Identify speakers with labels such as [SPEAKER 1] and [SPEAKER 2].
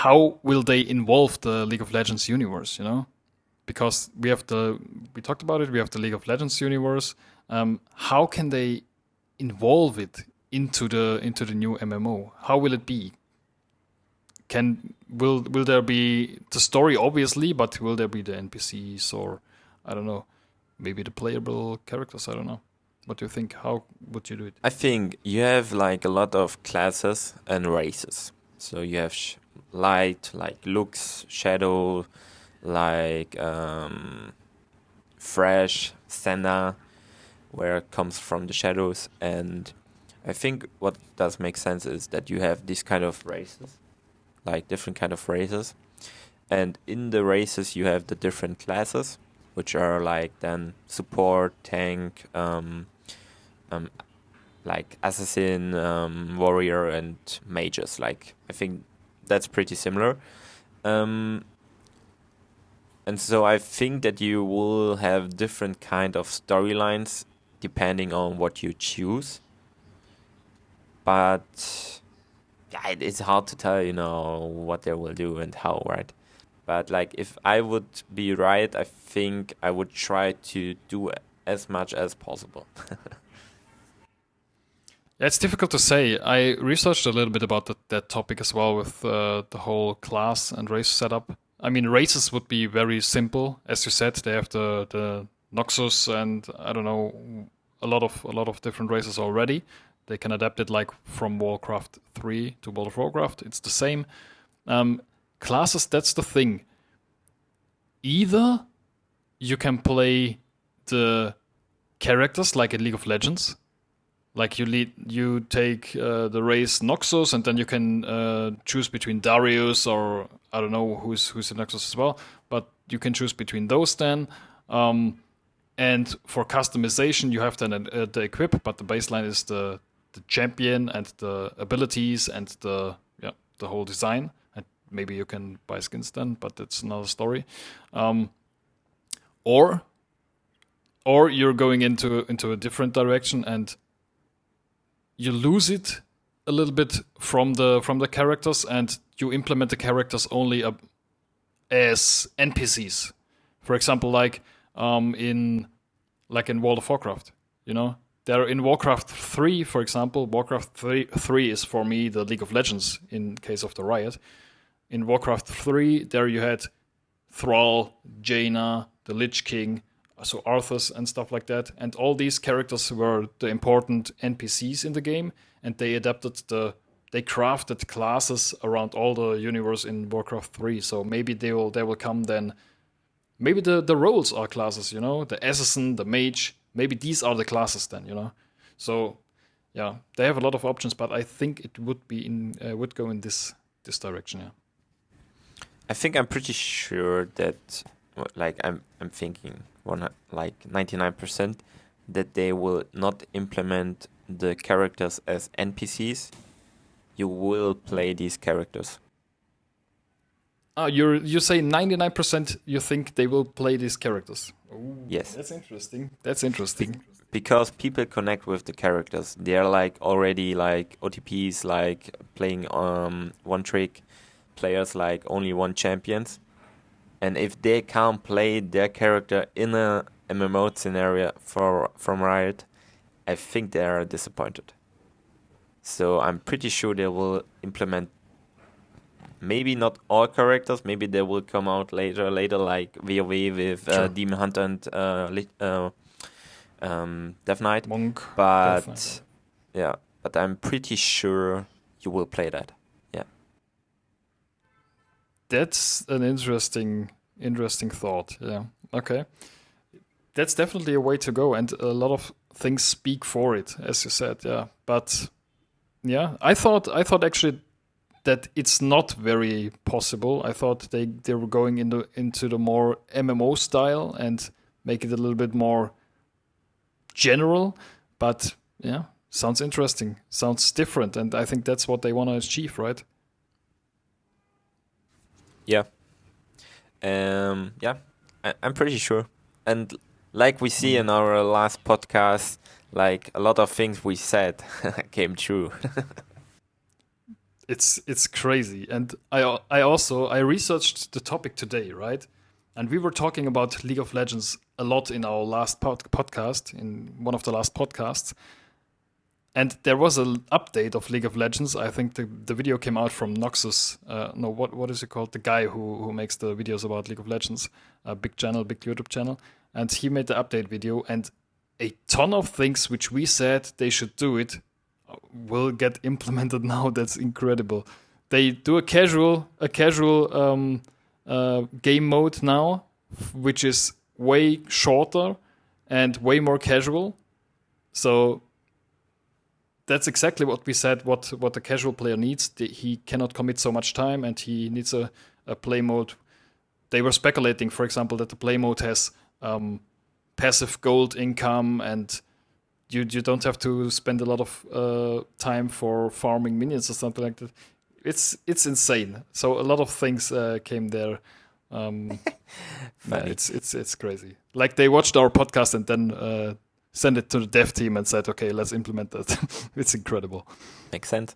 [SPEAKER 1] how will they involve the League of Legends universe? Because we talked about it. We have the League of Legends universe. How can they involve it into the new MMO? How will it be? Will there be the story, obviously, but will there be the NPCs, or I don't know, maybe the playable characters? I don't know. What do you think? How would you do it?
[SPEAKER 2] I think you have like a lot of classes and races. So you have light, like looks, shadow, like fresh, senna, where it comes from the shadows. And I think what does make sense is that you have these kind of races, like different kind of races. And in the races you have the different classes, which are like then support, tank, like assassin, warrior, and mages. Like I think that's pretty similar. And so I think that you will have different kind of storylines depending on what you choose. But yeah, it's hard to tell, what they will do and how, right? But like if I would be Riot, I think I would try to do as much as possible.
[SPEAKER 1] Yeah, it's difficult to say. I researched a little bit about that topic as well with the whole class and race setup. I mean, races would be very simple, as you said. They have the Noxus and I don't know, a lot of different races already. They can adapt it like from Warcraft 3 to World of Warcraft. It's the same. Classes, that's the thing. Either you can play the characters like in League of Legends. Like you take the race Noxus, and then you can choose between Darius or I don't know who's in Noxus as well. But you can choose between those then. And for customization, you have then the equip, but the baseline is the champion and the abilities and the whole design. And maybe you can buy skins then, but that's another story. Or you're going into a different direction and you lose it a little bit from the characters, and you implement the characters only as NPCs. For example, like in World of Warcraft, There in Warcraft 3, for example, Warcraft 3 is for me the League of Legends in case of the Riot. In Warcraft 3, there you had Thrall, Jaina, the Lich King, so Arthas and stuff like that. And all these characters were the important NPCs in the game, and they crafted classes around all the universe in Warcraft 3. So maybe they will come then. Maybe the roles are classes, the assassin, the mage. Maybe these are the classes then, So yeah, they have a lot of options, but I think it would go in this direction, yeah.
[SPEAKER 2] I think I'm pretty sure that, like I'm thinking, 99% that they will not implement the characters as NPCs. You will play these characters.
[SPEAKER 1] You say 99% you think they will play these characters. Ooh,
[SPEAKER 2] yes.
[SPEAKER 1] That's interesting.
[SPEAKER 2] Because people connect with the characters. They're like already like OTPs, like playing one trick players, like only one champions. And if they can't play their character in a MMO scenario from Riot, I think they are disappointed. So I'm pretty sure they will implement maybe not all characters. Maybe they will come out later like WoW with
[SPEAKER 1] Sure.
[SPEAKER 2] Demon Hunter and Death Knight.
[SPEAKER 1] Monk.
[SPEAKER 2] But
[SPEAKER 1] Death Knight.
[SPEAKER 2] yeah, but I'm pretty sure you will play that. Yeah.
[SPEAKER 1] That's an interesting thought. Yeah. Okay. That's definitely a way to go, and a lot of things speak for it, as you said. Yeah. But yeah, I thought actually that it's not very possible. I thought they were going into the more MMO style and make it a little bit more general. But yeah, sounds interesting. Sounds different, and I think that's what they want to achieve, right?
[SPEAKER 2] Yeah. Yeah, I'm pretty sure. And like we see in our last podcast, like a lot of things we said came true.
[SPEAKER 1] it's crazy. And I researched the topic today, right? And we were talking about League of Legends a lot in our last podcast, in one of the last podcasts. And there was an update of League of Legends. I think the video came out from Noxus. What is it called? The guy who makes the videos about League of Legends. Big YouTube channel. And he made the update video. And a ton of things which we said they should do it will get implemented now. That's incredible. They do a casual game mode now, which is way shorter and way more casual. So that's exactly what we said, what a casual player needs. He cannot commit so much time, and he needs a play mode. They were speculating, for example, that the play mode has passive gold income, and you don't have to spend a lot of time for farming minions or something like that. It's insane. So a lot of things came there. It's crazy. Like they watched our podcast and then send it to the dev team and said, okay, let's implement that. It's incredible.
[SPEAKER 2] Makes sense.